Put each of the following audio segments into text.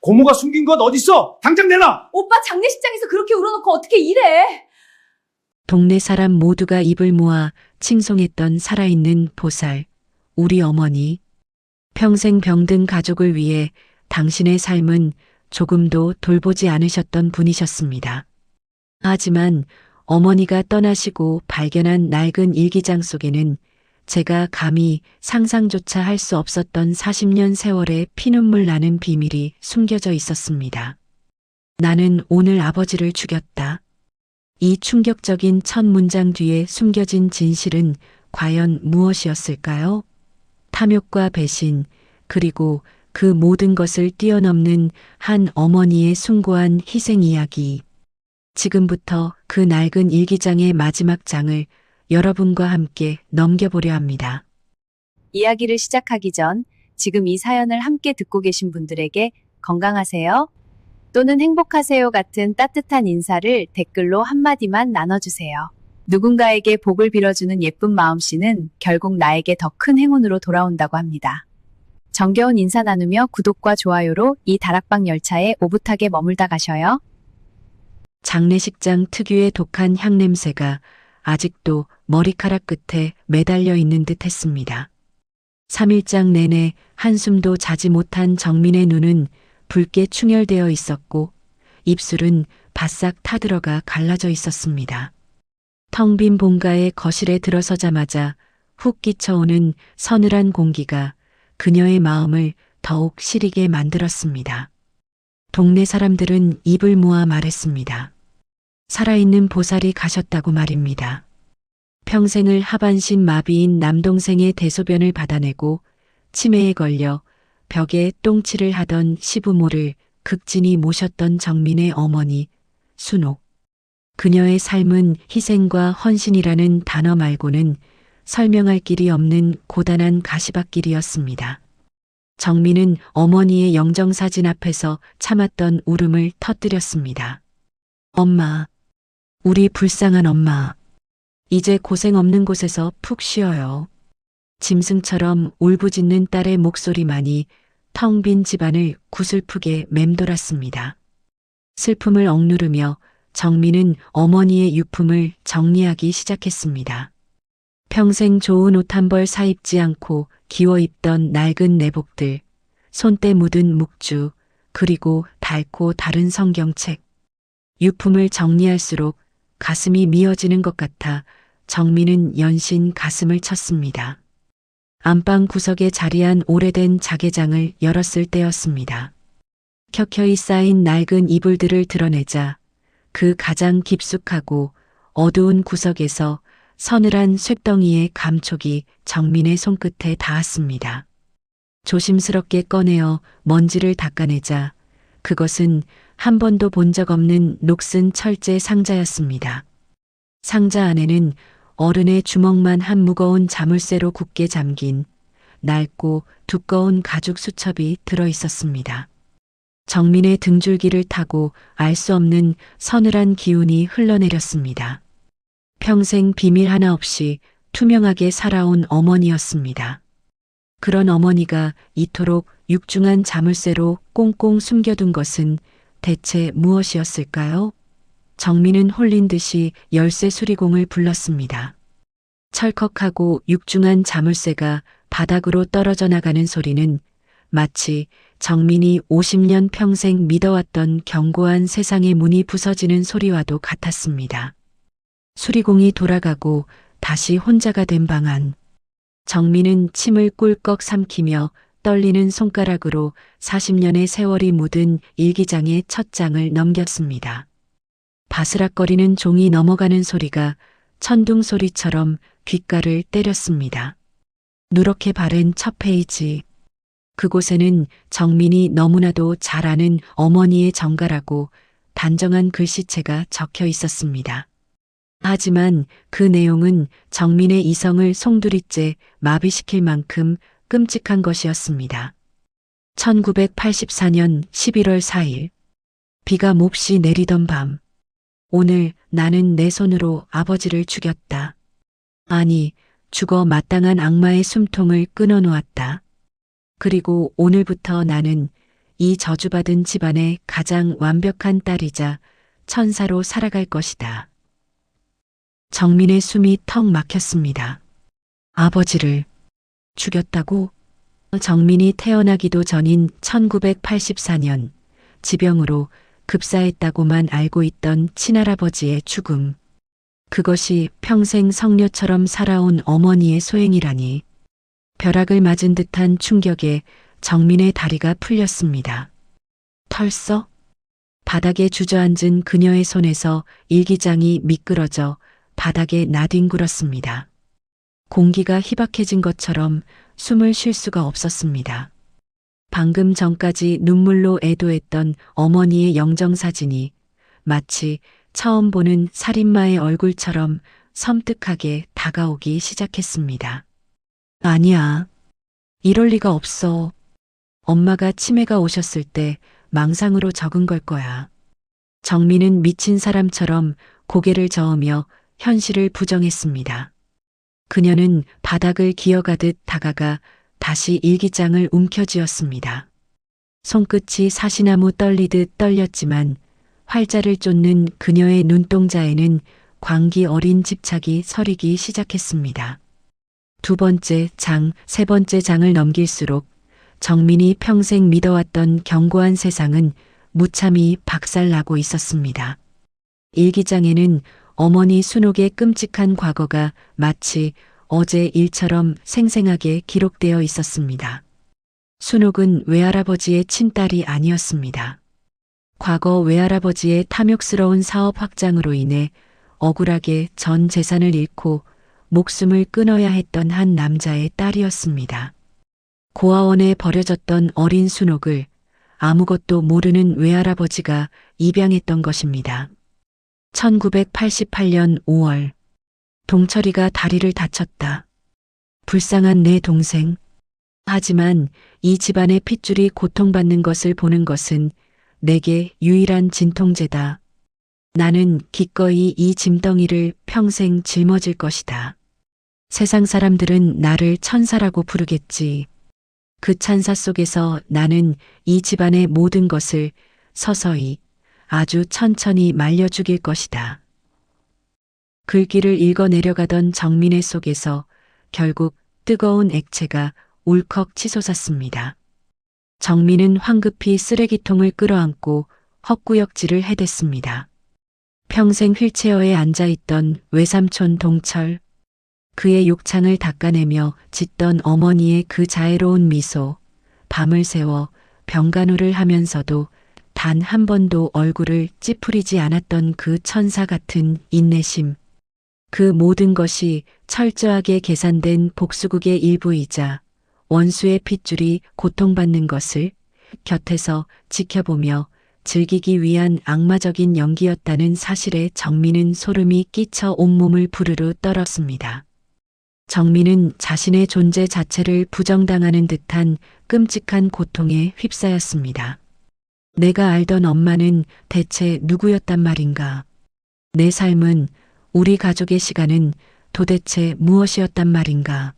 고모가 숨긴 것 어딨어? 당장 내놔! 오빠 장례식장에서 그렇게 울어놓고 어떻게 이래? 동네 사람 모두가 입을 모아 칭송했던 살아있는 보살, 우리 어머니. 평생 병든 가족을 위해 당신의 삶은 조금도 돌보지 않으셨던 분이셨습니다. 하지만 어머니가 떠나시고 발견한 낡은 일기장 속에는 제가 감히 상상조차 할 수 없었던 40년 세월의 피눈물 나는 비밀이 숨겨져 있었습니다. 나는 오늘 아버지를 죽였다. 이 충격적인 첫 문장 뒤에 숨겨진 진실은 과연 무엇이었을까요? 탐욕과 배신, 그리고 그 모든 것을 뛰어넘는 한 어머니의 숭고한 희생 이야기. 지금부터 그 낡은 일기장의 마지막 장을 여러분과 함께 넘겨보려 합니다. 이야기를 시작하기 전 지금 이 사연을 함께 듣고 계신 분들에게 건강하세요 또는 행복하세요 같은 따뜻한 인사를 댓글로 한마디만 나눠주세요. 누군가에게 복을 빌어주는 예쁜 마음씨는 결국 나에게 더 큰 행운으로 돌아온다고 합니다. 정겨운 인사 나누며 구독과 좋아요로 이 다락방 열차에 오붓하게 머물다 가셔요. 장례식장 특유의 독한 향냄새가 아직도 머리카락 끝에 매달려 있는 듯 했습니다. 3일장 내내 한숨도 자지 못한 정민의 눈은 붉게 충혈되어 있었고 입술은 바싹 타들어가 갈라져 있었습니다. 텅 빈 본가의 거실에 들어서자마자 훅 끼쳐오는 서늘한 공기가 그녀의 마음을 더욱 시리게 만들었습니다. 동네 사람들은 입을 모아 말했습니다. 살아있는 보살이 가셨다고 말입니다. 평생을 하반신 마비인 남동생의 대소변을 받아내고 치매에 걸려 벽에 똥칠을 하던 시부모를 극진히 모셨던 정민의 어머니 순옥. 그녀의 삶은 희생과 헌신이라는 단어 말고는 설명할 길이 없는 고단한 가시밭길이었습니다. 정민은 어머니의 영정사진 앞에서 참았던 울음을 터뜨렸습니다. 엄마, 우리 불쌍한 엄마. 이제 고생 없는 곳에서 푹 쉬어요. 짐승처럼 울부짖는 딸의 목소리만이 텅 빈 집안을 구슬프게 맴돌았습니다. 슬픔을 억누르며 정민은 어머니의 유품을 정리하기 시작했습니다. 평생 좋은 옷 한 벌 사입지 않고 기워 입던 낡은 내복들, 손때 묻은 묵주, 그리고 닳고 다른 성경책. 유품을 정리할수록 가슴이 미어지는 것 같아 정민은 연신 가슴을 쳤습니다. 안방 구석에 자리한 오래된 자개장을 열었을 때였습니다. 켜켜이 쌓인 낡은 이불들을 드러내자 그 가장 깊숙하고 어두운 구석에서 서늘한 쇳덩이의 감촉이 정민의 손끝에 닿았습니다. 조심스럽게 꺼내어 먼지를 닦아내자 그것은 한 번도 본 적 없는 녹슨 철제 상자였습니다. 상자 안에는 어른의 주먹만 한 무거운 자물쇠로 굳게 잠긴 낡고 두꺼운 가죽 수첩이 들어 있었습니다. 정민의 등줄기를 타고 알 수 없는 서늘한 기운이 흘러내렸습니다. 평생 비밀 하나 없이 투명하게 살아온 어머니였습니다. 그런 어머니가 이토록 육중한 자물쇠로 꽁꽁 숨겨둔 것은 대체 무엇이었을까요? 정민은 홀린 듯이 열쇠 수리공을 불렀습니다. 철컥하고 육중한 자물쇠가 바닥으로 떨어져 나가는 소리는 마치 정민이 50년 평생 믿어왔던 견고한 세상의 문이 부서지는 소리와도 같았습니다. 수리공이 돌아가고 다시 혼자가 된 방안. 정민은 침을 꿀꺽 삼키며 떨리는 손가락으로 40년의 세월이 묻은 일기장의 첫 장을 넘겼습니다. 바스락거리는 종이 넘어가는 소리가 천둥 소리처럼 귓가를 때렸습니다. 누렇게 바른 첫 페이지. 그곳에는 정민이 너무나도 잘 아는 어머니의 정갈하고 단정한 글씨체가 적혀 있었습니다. 하지만 그 내용은 정민의 이성을 송두리째 마비시킬 만큼 끔찍한 것이었습니다. 1984년 11월 4일. 비가 몹시 내리던 밤. 오늘 나는 내 손으로 아버지를 죽였다. 아니, 죽어 마땅한 악마의 숨통을 끊어놓았다. 그리고 오늘부터 나는 이 저주받은 집안의 가장 완벽한 딸이자 천사로 살아갈 것이다. 정민의 숨이 턱 막혔습니다. 아버지를 죽였다고? 정민이 태어나기도 전인 1984년 지병으로 급사했다고만 알고 있던 친할아버지의 죽음. 그것이 평생 성녀처럼 살아온 어머니의 소행이라니. 벼락을 맞은 듯한 충격에 정민의 다리가 풀렸습니다. 털썩? 바닥에 주저앉은 그녀의 손에서 일기장이 미끄러져 바닥에 나뒹굴었습니다. 공기가 희박해진 것처럼 숨을 쉴 수가 없었습니다. 방금 전까지 눈물로 애도했던 어머니의 영정사진이 마치 처음 보는 살인마의 얼굴처럼 섬뜩하게 다가오기 시작했습니다. 아니야. 이럴 리가 없어. 엄마가 치매가 오셨을 때 망상으로 적은 걸 거야. 정민은 미친 사람처럼 고개를 저으며 현실을 부정했습니다. 그녀는 바닥을 기어가듯 다가가 다시 일기장을 움켜쥐었습니다. 손끝이 사시나무 떨리듯 떨렸지만 활자를 쫓는 그녀의 눈동자에는 광기 어린 집착이 서리기 시작했습니다. 두 번째 장, 세 번째 장을 넘길수록 정민이 평생 믿어왔던 견고한 세상은 무참히 박살나고 있었습니다. 일기장에는 어머니 순옥의 끔찍한 과거가 마치 어제 일처럼 생생하게 기록되어 있었습니다. 순옥은 외할아버지의 친딸이 아니었습니다. 과거 외할아버지의 탐욕스러운 사업 확장으로 인해 억울하게 전 재산을 잃고 목숨을 끊어야 했던 한 남자의 딸이었습니다. 고아원에 버려졌던 어린 순옥을 아무것도 모르는 외할아버지가 입양했던 것입니다. 1988년 5월 동철이가 다리를 다쳤다. 불쌍한 내 동생. 하지만 이 집안의 핏줄이 고통받는 것을 보는 것은 내게 유일한 진통제다. 나는 기꺼이 이 짐덩이를 평생 짊어질 것이다. 세상 사람들은 나를 천사라고 부르겠지. 그 찬사 속에서 나는 이 집안의 모든 것을 서서히 아주 천천히 말려 죽일 것이다. 글귀를 읽어 내려가던 정민의 속에서 결국 뜨거운 액체가 울컥 치솟았습니다. 정민은 황급히 쓰레기통을 끌어안고 헛구역질을 해댔습니다. 평생 휠체어에 앉아있던 외삼촌 동철, 그의 욕창을 닦아내며 짖던 어머니의 그 자애로운 미소, 밤을 새워 병간호를 하면서도 단 한 번도 얼굴을 찌푸리지 않았던 그 천사 같은 인내심, 그 모든 것이 철저하게 계산된 복수극의 일부이자 원수의 핏줄이 고통받는 것을 곁에서 지켜보며 즐기기 위한 악마적인 연기였다는 사실에 정민은 소름이 끼쳐 온몸을 부르르 떨었습니다. 정민은 자신의 존재 자체를 부정당하는 듯한 끔찍한 고통에 휩싸였습니다. 내가 알던 엄마는 대체 누구였단 말인가? 내 삶은, 우리 가족의 시간은 도대체 무엇이었단 말인가?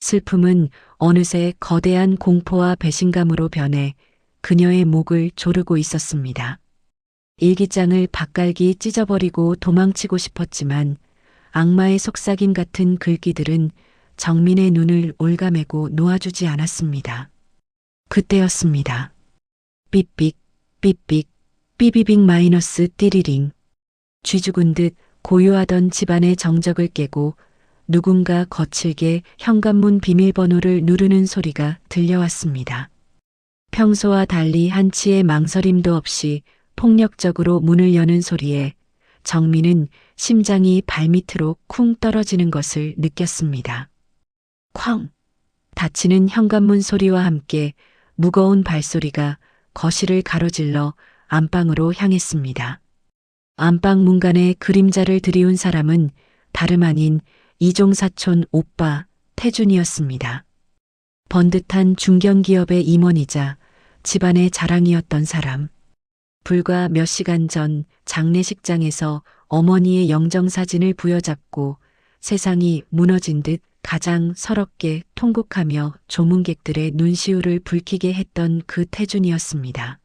슬픔은 어느새 거대한 공포와 배신감으로 변해 그녀의 목을 조르고 있었습니다. 일기장을 바깔기 찢어버리고 도망치고 싶었지만 악마의 속삭임 같은 글귀들은 정민의 눈을 올가매고 놓아주지 않았습니다. 그때였습니다. 삐삑, 삐삑, 삐비빅 마이너스 띠리링. 쥐죽은 듯 고요하던 집안의 정적을 깨고 누군가 거칠게 현관문 비밀번호를 누르는 소리가 들려왔습니다. 평소와 달리 한치의 망설임도 없이 폭력적으로 문을 여는 소리에 정민은 심장이 발밑으로 쿵 떨어지는 것을 느꼈습니다. 쾅! 닫히는 현관문 소리와 함께 무거운 발소리가 거실을 가로질러 안방으로 향했습니다. 안방 문간에 그림자를 들이운 사람은 다름 아닌 이종사촌 오빠 태준이었습니다. 번듯한 중견기업의 임원이자 집안의 자랑이었던 사람. 불과 몇 시간 전 장례식장에서 어머니의 영정사진을 부여잡고 세상이 무너진 듯 가장 서럽게 통곡하며 조문객들의 눈시울을 붉히게 했던 그 태준이었습니다.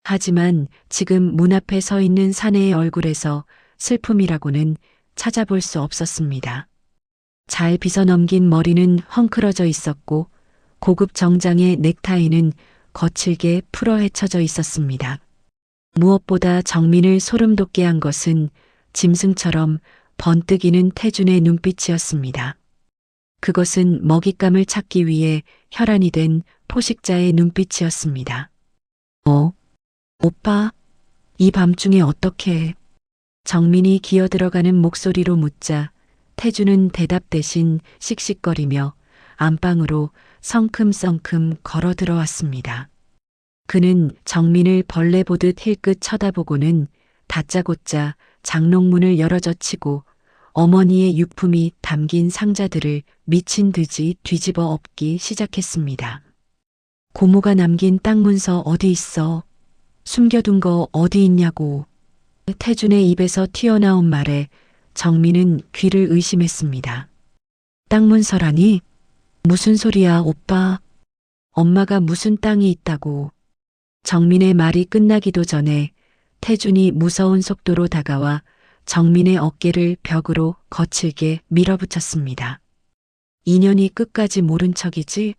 하지만 지금 문 앞에 서 있는 사내의 얼굴에서 슬픔이라고는 찾아볼 수 없었습니다. 잘 빗어넘긴 머리는 헝클어져 있었고 고급 정장의 넥타이는 거칠게 풀어헤쳐져 있었습니다. 무엇보다 정민을 소름 돋게 한 것은 짐승처럼 번뜩이는 태준의 눈빛이었습니다. 그것은 먹잇감을 찾기 위해 혈안이 된 포식자의 눈빛이었습니다. 오빠, 이 밤중에 어떻게? 정민이 기어들어가는 목소리로 묻자 태준은 대답 대신 씩씩거리며 안방으로 성큼성큼 걸어 들어왔습니다. 그는 정민을 벌레 보듯 힐끗 쳐다보고는 다짜고짜 장롱문을 열어젖히고 어머니의 유품이 담긴 상자들을 미친 듯이 뒤집어 엎기 시작했습니다. 고모가 남긴 땅 문서 어디 있어? 숨겨둔 거 어디 있냐고. 태준의 입에서 튀어나온 말에 정민은 귀를 의심했습니다. 땅 문서라니? 무슨 소리야, 오빠? 엄마가 무슨 땅이 있다고. 정민의 말이 끝나기도 전에 태준이 무서운 속도로 다가와 정민의 어깨를 벽으로 거칠게 밀어붙였습니다. 인연이 끝까지 모른 척이지?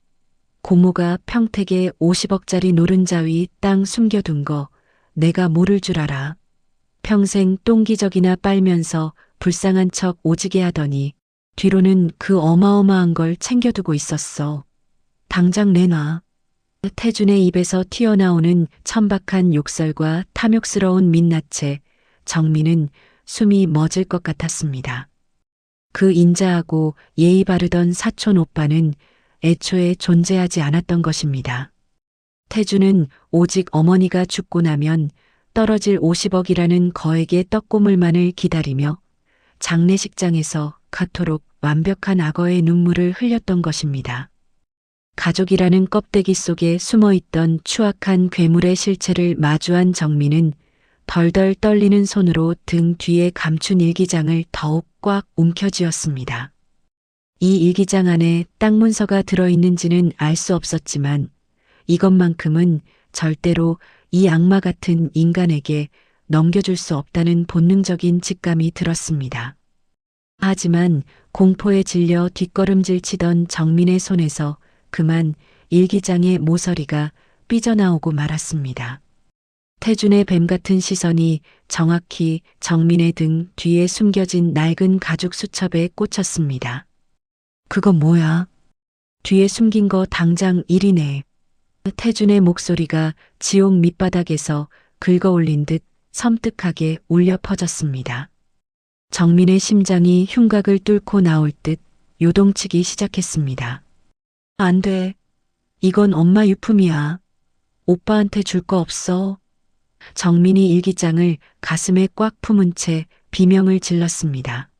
고모가 평택에 50억짜리 노른자위 땅 숨겨둔 거 내가 모를 줄 알아. 평생 똥기저귀나 빨면서 불쌍한 척 오지게 하더니 뒤로는 그 어마어마한 걸 챙겨두고 있었어. 당장 내놔. 태준의 입에서 튀어나오는 천박한 욕설과 탐욕스러운 민낯에 정민은 숨이 멎을 것 같았습니다. 그 인자하고 예의 바르던 사촌 오빠는 애초에 존재하지 않았던 것입니다. 태준은 오직 어머니가 죽고 나면 떨어질 50억이라는 거액의 떡고물만을 기다리며 장례식장에서 그토록 완벽한 악어의 눈물을 흘렸던 것입니다. 가족이라는 껍데기 속에 숨어있던 추악한 괴물의 실체를 마주한 정민은 덜덜 떨리는 손으로 등 뒤에 감춘 일기장을 더욱 꽉 움켜쥐었습니다. 이 일기장 안에 땅 문서가 들어있는지는 알 수 없었지만 이것만큼은 절대로 이 악마 같은 인간에게 넘겨줄 수 없다는 본능적인 직감이 들었습니다. 하지만 공포에 질려 뒷걸음질 치던 정민의 손에서 그만 일기장의 모서리가 삐져나오고 말았습니다. 태준의 뱀 같은 시선이 정확히 정민의 등 뒤에 숨겨진 낡은 가죽 수첩에 꽂혔습니다. 그거 뭐야? 뒤에 숨긴 거 당장 일이네. 태준의 목소리가 지옥 밑바닥에서 긁어올린 듯 섬뜩하게 울려 퍼졌습니다. 정민의 심장이 흉곽을 뚫고 나올 듯 요동치기 시작했습니다. 안 돼. 이건 엄마 유품이야. 오빠한테 줄 거 없어. 정민이 일기장을 가슴에 꽉 품은 채 비명을 질렀습니다.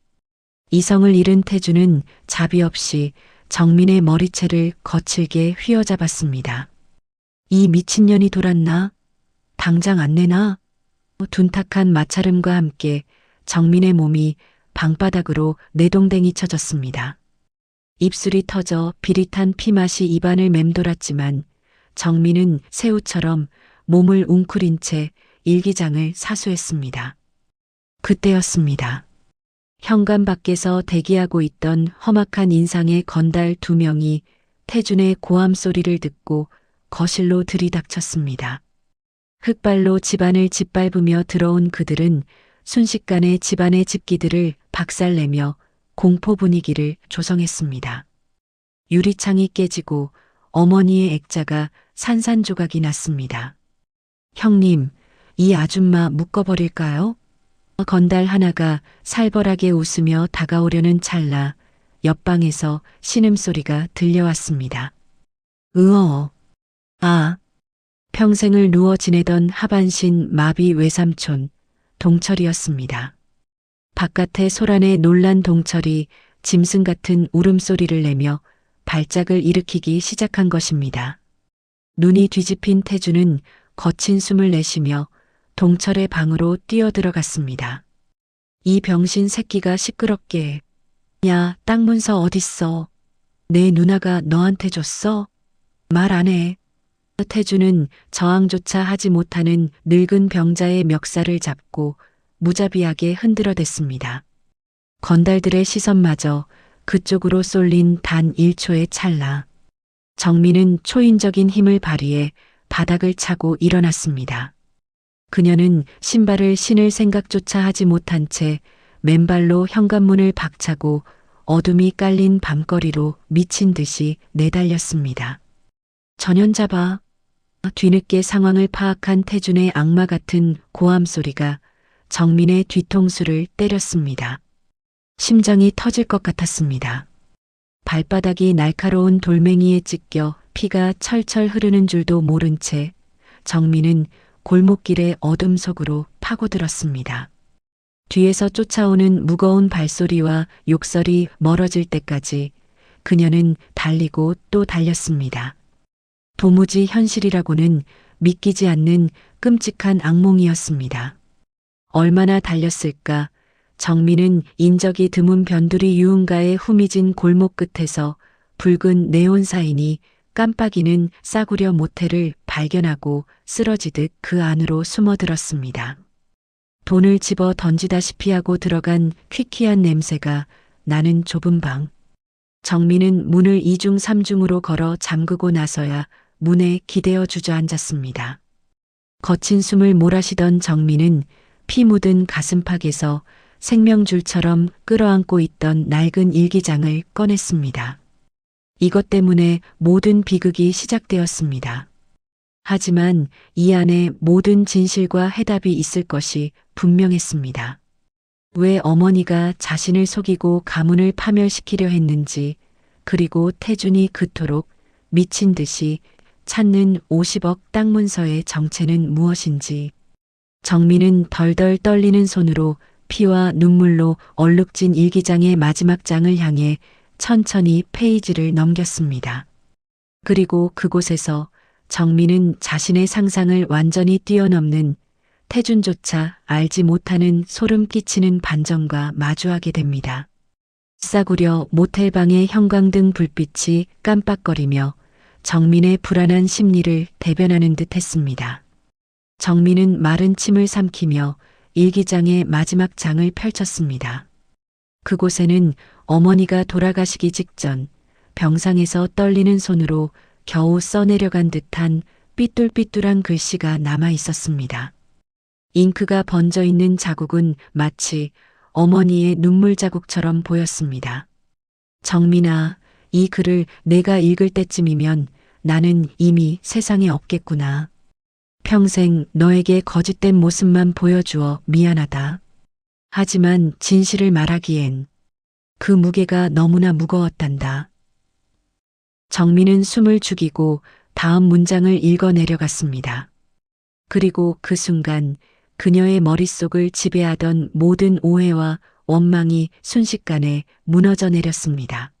이성을 잃은 태준은 자비 없이 정민의 머리채를 거칠게 휘어잡았습니다. 이 미친년이 돌았나? 당장 안 내놔? 둔탁한 마찰음과 함께 정민의 몸이 방바닥으로 내동댕이 쳐졌습니다. 입술이 터져 비릿한 피맛이 입안을 맴돌았지만 정민은 새우처럼 몸을 웅크린 채 일기장을 사수했습니다. 그때였습니다. 현관 밖에서 대기하고 있던 험악한 인상의 건달 2명이 태준의 고함 소리를 듣고 거실로 들이닥쳤습니다. 흑발로 집안을 짓밟으며 들어온 그들은 순식간에 집안의 집기들을 박살내며 공포 분위기를 조성했습니다. 유리창이 깨지고 어머니의 액자가 산산조각이 났습니다. 형님, 이 아줌마 묶어버릴까요? 건달 하나가 살벌하게 웃으며 다가오려는 찰나 옆방에서 신음소리가 들려왔습니다. 아, 평생을 누워 지내던 하반신 마비 외삼촌 동철이었습니다. 바깥의 소란에 놀란 동철이 짐승 같은 울음소리를 내며 발작을 일으키기 시작한 것입니다. 눈이 뒤집힌 태준은 거친 숨을 내쉬며 동철의 방으로 뛰어들어갔습니다. 이 병신 새끼가 시끄럽게 야, 땅 문서 어딨어? 내 누나가 너한테 줬어? 말 안 해. 태주는 저항조차 하지 못하는 늙은 병자의 멱살을 잡고 무자비하게 흔들어댔습니다. 건달들의 시선마저 그쪽으로 쏠린 단 1초의 찰나. 정민은 초인적인 힘을 발휘해 바닥을 차고 일어났습니다. 그녀는 신발을 신을 생각조차 하지 못한 채 맨발로 현관문을 박차고 어둠이 깔린 밤거리로 미친 듯이 내달렸습니다. 전연잡아. 뒤늦게 상황을 파악한 태준의 악마 같은 고함 소리가 정민의 뒤통수를 때렸습니다. 심장이 터질 것 같았습니다. 발바닥이 날카로운 돌멩이에 찢겨 피가 철철 흐르는 줄도 모른 채 정민은 골목길의 어둠 속으로 파고들었습니다. 뒤에서 쫓아오는 무거운 발소리와 욕설이 멀어질 때까지 그녀는 달리고 또 달렸습니다. 도무지 현실이라고는 믿기지 않는 끔찍한 악몽이었습니다. 얼마나 달렸을까? 정민은 인적이 드문 변두리 유흥가의 후미진 골목 끝에서 붉은 네온 사인이 깜빡이는 싸구려 모텔을 발견하고 쓰러지듯 그 안으로 숨어들었습니다. 돈을 집어 던지다시피 하고 들어간 퀴퀴한 냄새가 나는 좁은 방. 정민은 문을 2중 3중으로 걸어 잠그고 나서야 문에 기대어 주저앉았습니다. 거친 숨을 몰아쉬던 정민은 피 묻은 가슴팍에서 생명줄처럼 끌어안고 있던 낡은 일기장을 꺼냈습니다. 이것 때문에 모든 비극이 시작되었습니다. 하지만 이 안에 모든 진실과 해답이 있을 것이 분명했습니다. 왜 어머니가 자신을 속이고 가문을 파멸시키려 했는지, 그리고 태준이 그토록 미친 듯이 찾는 50억 땅 문서의 정체는 무엇인지. 정민은 덜덜 떨리는 손으로 피와 눈물로 얼룩진 일기장의 마지막 장을 향해 천천히 페이지를 넘겼습니다. 그리고 그곳에서 정민은 자신의 상상을 완전히 뛰어넘는 태준조차 알지 못하는 소름 끼치는 반전과 마주하게 됩니다. 싸구려 모텔방의 형광등 불빛이 깜빡거리며 정민의 불안한 심리를 대변하는 듯 했습니다. 정민은 마른 침을 삼키며 일기장의 마지막 장을 펼쳤습니다. 그곳에는 어머니가 돌아가시기 직전 병상에서 떨리는 손으로 겨우 써내려간 듯한 삐뚤삐뚤한 글씨가 남아 있었습니다. 잉크가 번져 있는 자국은 마치 어머니의 눈물 자국처럼 보였습니다. 정민아, 이 글을 내가 읽을 때쯤이면 나는 이미 세상에 없겠구나. 평생 너에게 거짓된 모습만 보여주어 미안하다. 하지만 진실을 말하기엔 그 무게가 너무나 무거웠단다. 정민은 숨을 죽이고 다음 문장을 읽어 내려갔습니다. 그리고 그 순간 그녀의 머릿속을 지배하던 모든 오해와 원망이 순식간에 무너져 내렸습니다.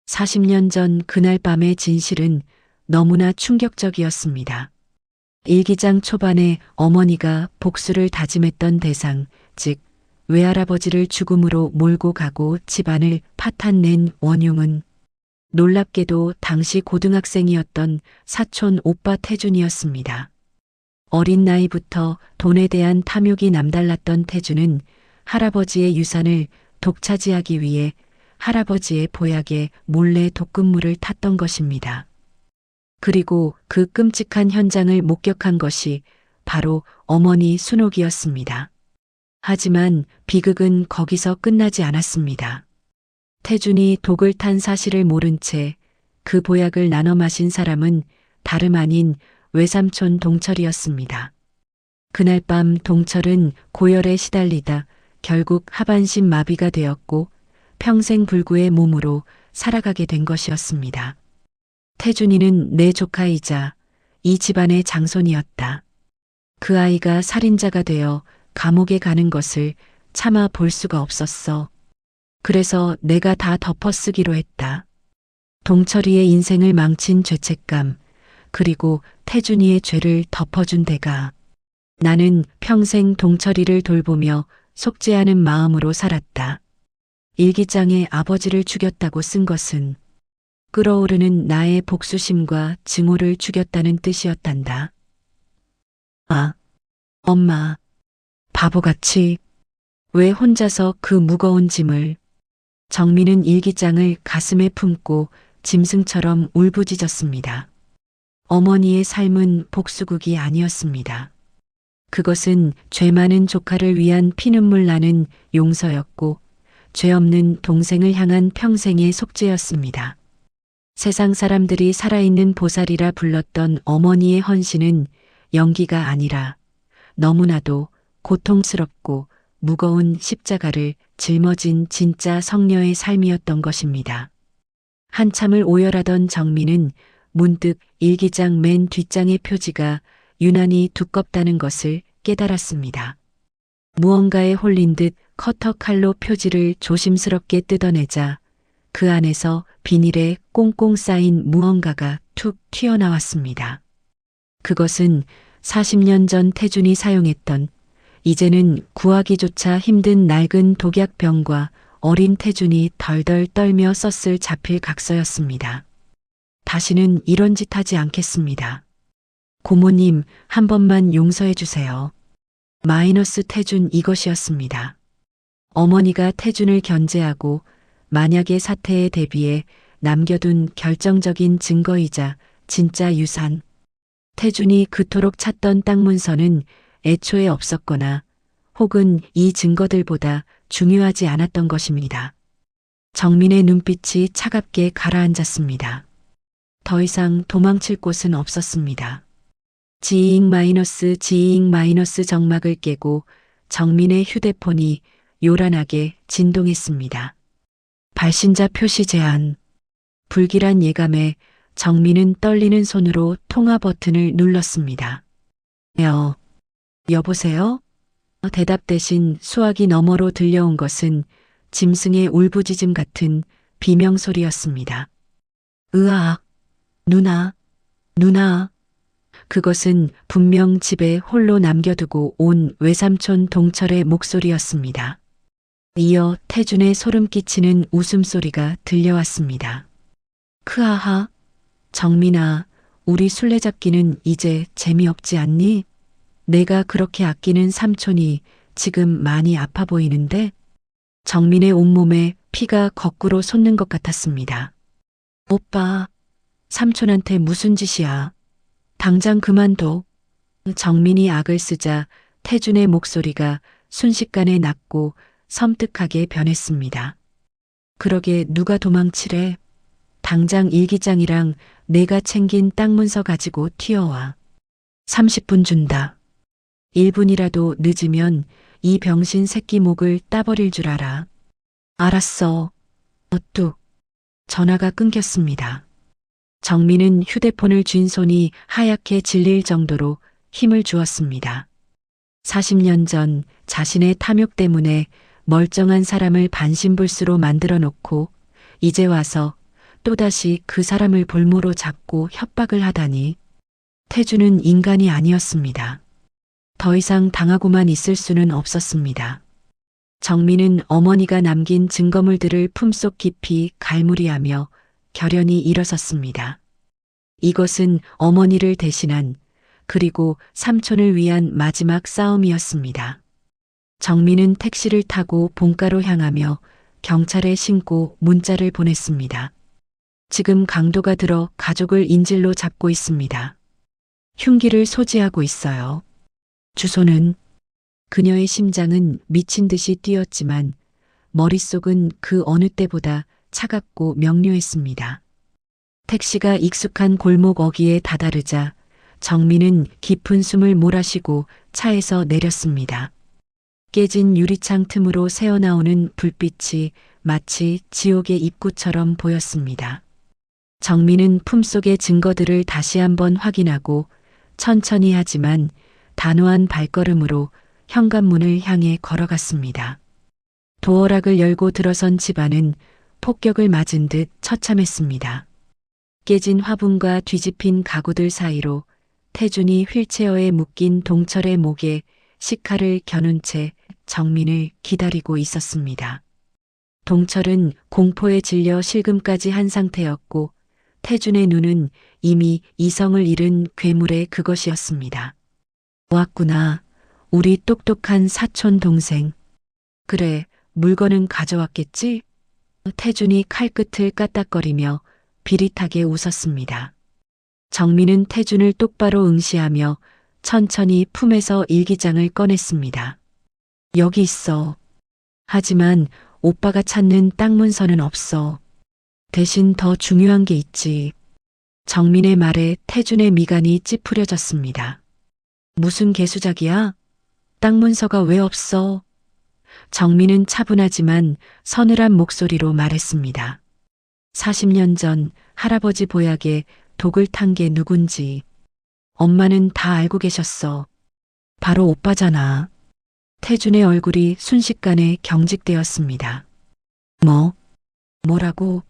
40년 전 그날 밤의 진실은 너무나 충격적이었습니다. 일기장 초반에 어머니가 복수를 다짐했던 대상, 즉 외할아버지를 죽음으로 몰고 가고 집안을 파탄낸 원흉은 놀랍게도 당시 고등학생이었던 사촌 오빠 태준이었습니다. 어린 나이부터 돈에 대한 탐욕이 남달랐던 태준은 할아버지의 유산을 독차지하기 위해 할아버지의 보약에 몰래 독극물을 탔던 것입니다. 그리고 그 끔찍한 현장을 목격한 것이 바로 어머니 순옥이었습니다. 하지만 비극은 거기서 끝나지 않았습니다. 태준이 독을 탄 사실을 모른 채 그 보약을 나눠 마신 사람은 다름 아닌 외삼촌 동철이었습니다. 그날 밤 동철은 고열에 시달리다 결국 하반신 마비가 되었고 평생 불구의 몸으로 살아가게 된 것이었습니다. 태준이는 내 조카이자 이 집안의 장손이었다. 그 아이가 살인자가 되어 감옥에 가는 것을 참아 볼 수가 없었어. 그래서 내가 다 덮어쓰기로 했다. 동철이의 인생을 망친 죄책감, 그리고 태준이의 죄를 덮어준 대가. 나는 평생 동철이를 돌보며 속죄하는 마음으로 살았다. 일기장에 아버지를 죽였다고 쓴 것은 끓어오르는 나의 복수심과 증오를 죽였다는 뜻이었단다. 아, 엄마, 바보같이 왜 혼자서 그 무거운 짐을. 정민은 일기장을 가슴에 품고 짐승처럼 울부짖었습니다. 어머니의 삶은 복수극이 아니었습니다. 그것은 죄 많은 조카를 위한 피눈물 나는 용서였고 죄 없는 동생을 향한 평생의 속죄였습니다. 세상 사람들이 살아있는 보살이라 불렀던 어머니의 헌신은 연기가 아니라 너무나도 고통스럽고 무거운 십자가를 짊어진 진짜 성녀의 삶이었던 것입니다. 한참을 오열하던 정민은 문득 일기장 맨 뒷장의 표지가 유난히 두껍다는 것을 깨달았습니다. 무언가에 홀린 듯 커터 칼로 표지를 조심스럽게 뜯어내자 그 안에서 비닐에 꽁꽁 쌓인 무언가가 툭 튀어나왔습니다. 그것은 40년 전 태준이 사용했던 이제는 구하기조차 힘든 낡은 독약병과 어린 태준이 덜덜 떨며 썼을 자필 각서였습니다. 다시는 이런 짓 하지 않겠습니다. 고모님, 한 번만 용서해 주세요. 마이너스 태준 이것이었습니다. 어머니가 태준을 견제하고 만약의 사태에 대비해 남겨둔 결정적인 증거이자 진짜 유산. 태준이 그토록 찾던 땅 문서는 애초에 없었거나 혹은 이 증거들보다 중요하지 않았던 것입니다. 정민의 눈빛이 차갑게 가라앉았습니다. 더 이상 도망칠 곳은 없었습니다. 지잉 마이너스 정막을 깨고 정민의 휴대폰이 요란하게 진동했습니다. 발신자 표시 제한. 불길한 예감에 정민은 떨리는 손으로 통화 버튼을 눌렀습니다. 여보세요? 대답 대신 수화기 너머로 들려온 것은 짐승의 울부짖음 같은 비명소리였습니다. 으악, 누나. 그것은 분명 집에 홀로 남겨두고 온 외삼촌 동철의 목소리였습니다. 이어 태준의 소름 끼치는 웃음소리가 들려왔습니다. 크하하, 정민아, 우리 술래잡기는 이제 재미없지 않니? 내가 그렇게 아끼는 삼촌이 지금 많이 아파 보이는데? 정민의 온몸에 피가 거꾸로 솟는 것 같았습니다. 오빠, 삼촌한테 무슨 짓이야? 당장 그만둬. 정민이 악을 쓰자 태준의 목소리가 순식간에 낮고 섬뜩하게 변했습니다. 그러게 누가 도망치래? 당장 일기장이랑 내가 챙긴 땅 문서 가지고 튀어와. 30분 준다. 1분이라도 늦으면 이 병신 새끼 목을 따버릴 줄 알아. 알았어. 뚝. 전화가 끊겼습니다. 정민은 휴대폰을 쥔 손이 하얗게 질릴 정도로 힘을 주었습니다. 40년 전 자신의 탐욕 때문에 멀쩡한 사람을 반신불수로 만들어 놓고 이제 와서 또다시 그 사람을 볼모로 잡고 협박을 하다니. 태준은 인간이 아니었습니다. 더 이상 당하고만 있을 수는 없었습니다. 정민은 어머니가 남긴 증거물들을 품속 깊이 갈무리하며 결연히 일어섰습니다. 이것은 어머니를 대신한 그리고 삼촌을 위한 마지막 싸움이었습니다. 정민은 택시를 타고 본가로 향하며 경찰에 신고 문자를 보냈습니다. 지금 강도가 들어 가족을 인질로 잡고 있습니다. 흉기를 소지하고 있어요. 주소는. 그녀의 심장은 미친 듯이 뛰었지만 머릿속은 그 어느 때보다 차갑고 명료했습니다. 택시가 익숙한 골목 어귀에 다다르자 정민은 깊은 숨을 몰아쉬고 차에서 내렸습니다. 깨진 유리창 틈으로 새어나오는 불빛이 마치 지옥의 입구처럼 보였습니다. 정민은 품속의 증거들을 다시 한번 확인하고 천천히 하지만 단호한 발걸음으로 현관문을 향해 걸어갔습니다. 도어락을 열고 들어선 집안은 폭격을 맞은 듯 처참했습니다. 깨진 화분과 뒤집힌 가구들 사이로 태준이 휠체어에 묶인 동철의 목에 식칼을 겨눈 채 정민을 기다리고 있었습니다. 동철은 공포에 질려 실금까지 한 상태였고 태준의 눈은 이미 이성을 잃은 괴물의 그것이었습니다. 왔구나. 우리 똑똑한 사촌 동생. 그래, 물건은 가져왔겠지? 태준이 칼끝을 까딱거리며 비릿하게 웃었습니다. 정민은 태준을 똑바로 응시하며 천천히 품에서 일기장을 꺼냈습니다. 여기 있어. 하지만 오빠가 찾는 땅 문서는 없어. 대신 더 중요한 게 있지. 정민의 말에 태준의 미간이 찌푸려졌습니다. 무슨 개수작이야? 땅 문서가 왜 없어? 정민은 차분하지만 서늘한 목소리로 말했습니다. 40년 전 할아버지 보약에 독을 탄 게 누군지 엄마는 다 알고 계셨어. 바로 오빠잖아. 태준의 얼굴이 순식간에 경직되었습니다. 뭐라고?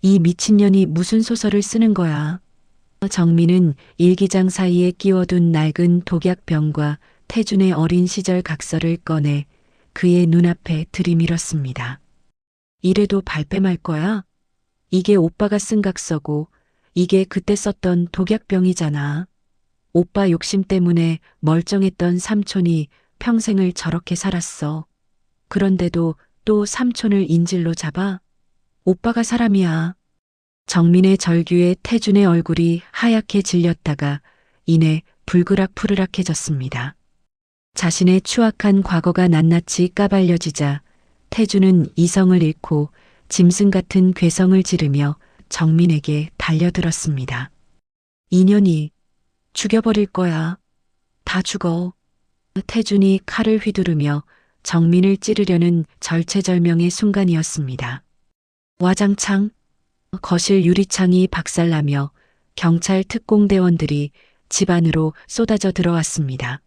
이 미친년이 무슨 소설을 쓰는 거야? 정민은 일기장 사이에 끼워둔 낡은 독약병과 태준의 어린 시절 각서를 꺼내 그의 눈앞에 들이밀었습니다. 이래도 발뺌할 거야? 이게 오빠가 쓴 각서고 이게 그때 썼던 독약병이잖아. 오빠 욕심 때문에 멀쩡했던 삼촌이 평생을 저렇게 살았어. 그런데도 또 삼촌을 인질로 잡아? 오빠가 사람이야. 정민의 절규에 태준의 얼굴이 하얗게 질렸다가 이내 불그락푸르락해졌습니다. 자신의 추악한 과거가 낱낱이 까발려지자 태준은 이성을 잃고 짐승 같은 괴성을 지르며 정민에게 달려들었습니다. 인연이 죽여버릴 거야. 다 죽어. 태준이 칼을 휘두르며 정민을 찌르려는 절체절명의 순간이었습니다. 와장창 거실 유리창이 박살나며 경찰 특공대원들이 집 안으로 쏟아져 들어왔습니다.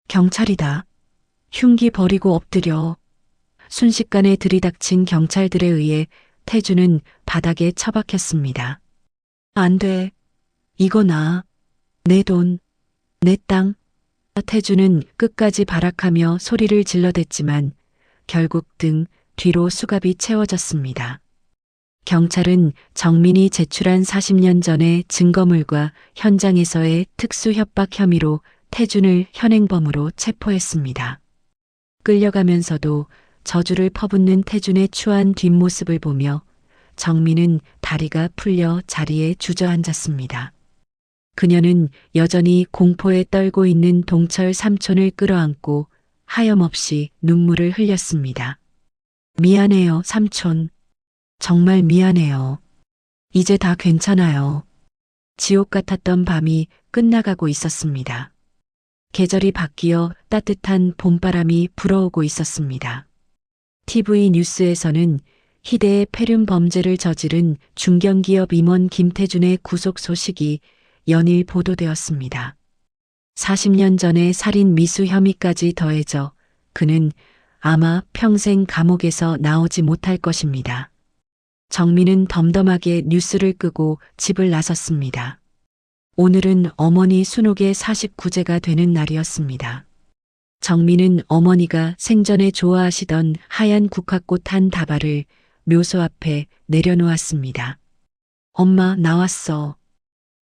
경찰이다. 흉기 버리고 엎드려. 순식간에 들이닥친 경찰들에 의해 태준은 바닥에 처박혔습니다. 안 돼. 이거 나. 내 돈. 내 땅. 태준은 끝까지 발악하며 소리를 질러댔지만 결국 등 뒤로 수갑이 채워졌습니다. 경찰은 정민이 제출한 40년 전의 증거물과 현장에서의 특수 협박 혐의로 태준을 현행범으로 체포했습니다. 끌려가면서도 저주를 퍼붓는 태준의 추한 뒷모습을 보며 정민은 다리가 풀려 자리에 주저앉았습니다. 그녀는 여전히 공포에 떨고 있는 동철 삼촌을 끌어안고 하염없이 눈물을 흘렸습니다. 미안해요, 삼촌. 정말 미안해요. 이제 다 괜찮아요. 지옥 같았던 밤이 끝나가고 있었습니다. 계절이 바뀌어 따뜻한 봄바람이 불어오고 있었습니다. TV 뉴스에서는 희대의 폐륜 범죄를 저지른 중견기업 임원 김태준의 구속 소식이 연일 보도되었습니다. 40년 전의 살인 미수 혐의까지 더해져 그는 아마 평생 감옥에서 나오지 못할 것입니다. 정민은 덤덤하게 뉴스를 끄고 집을 나섰습니다. 오늘은 어머니 순옥의 49제가 되는 날이었습니다. 정민은 어머니가 생전에 좋아하시던 하얀 국화꽃 한 다발을 묘소 앞에 내려놓았습니다. 엄마, 나왔어.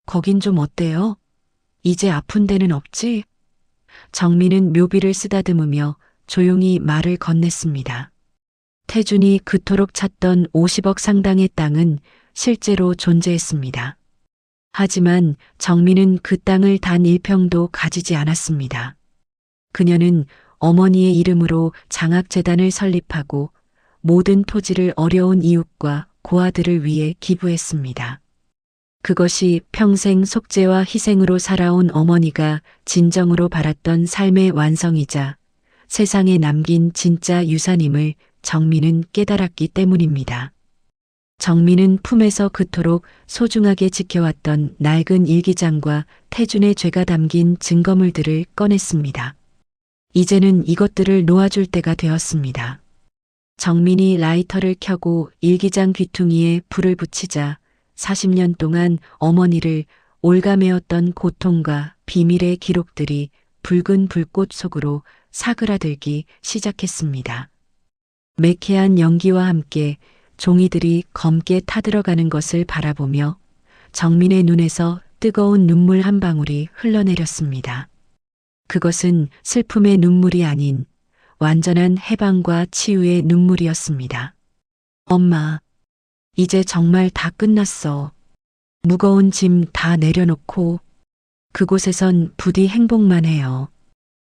거긴 좀 어때요? 이제 아픈 데는 없지? 정민은 묘비를 쓰다듬으며 조용히 말을 건넸습니다. 태준이 그토록 찾던 50억 상당의 땅은 실제로 존재했습니다. 하지만 정민은 그 땅을 단 1평도 가지지 않았습니다. 그녀는 어머니의 이름으로 장학재단을 설립하고 모든 토지를 어려운 이웃과 고아들을 위해 기부했습니다. 그것이 평생 속죄와 희생으로 살아온 어머니가 진정으로 바랐던 삶의 완성이자 세상에 남긴 진짜 유산임을 정민은 깨달았기 때문입니다. 정민은 품에서 그토록 소중하게 지켜왔던 낡은 일기장과 태준의 죄가 담긴 증거물들을 꺼냈습니다. 이제는 이것들을 놓아줄 때가 되었습니다. 정민이 라이터를 켜고 일기장 귀퉁이에 불을 붙이자 40년 동안 어머니를 올가매었던 고통과 비밀의 기록들이 붉은 불꽃 속으로 사그라들기 시작했습니다. 매캐한 연기와 함께 종이들이 검게 타들어가는 것을 바라보며 정민의 눈에서 뜨거운 눈물 한 방울이 흘러내렸습니다. 그것은 슬픔의 눈물이 아닌 완전한 해방과 치유의 눈물이었습니다. 엄마, 이제 정말 다 끝났어. 무거운 짐 다 내려놓고 그곳에선 부디 행복만 해요.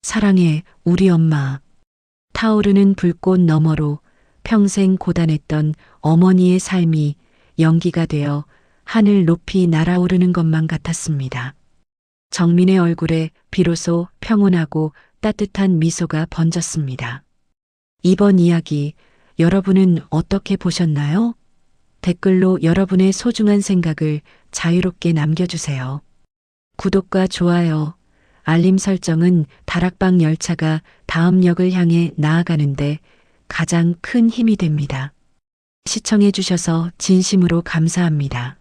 사랑해, 우리 엄마. 타오르는 불꽃 너머로 평생 고단했던 어머니의 삶이 연기가 되어 하늘 높이 날아오르는 것만 같았습니다. 정민의 얼굴에 비로소 평온하고 따뜻한 미소가 번졌습니다. 이번 이야기 여러분은 어떻게 보셨나요? 댓글로 여러분의 소중한 생각을 자유롭게 남겨주세요. 구독과 좋아요, 알림 설정은 다락방 열차가 다음 역을 향해 나아가는데 가장 큰 힘이 됩니다. 시청해 주셔서 진심으로 감사합니다.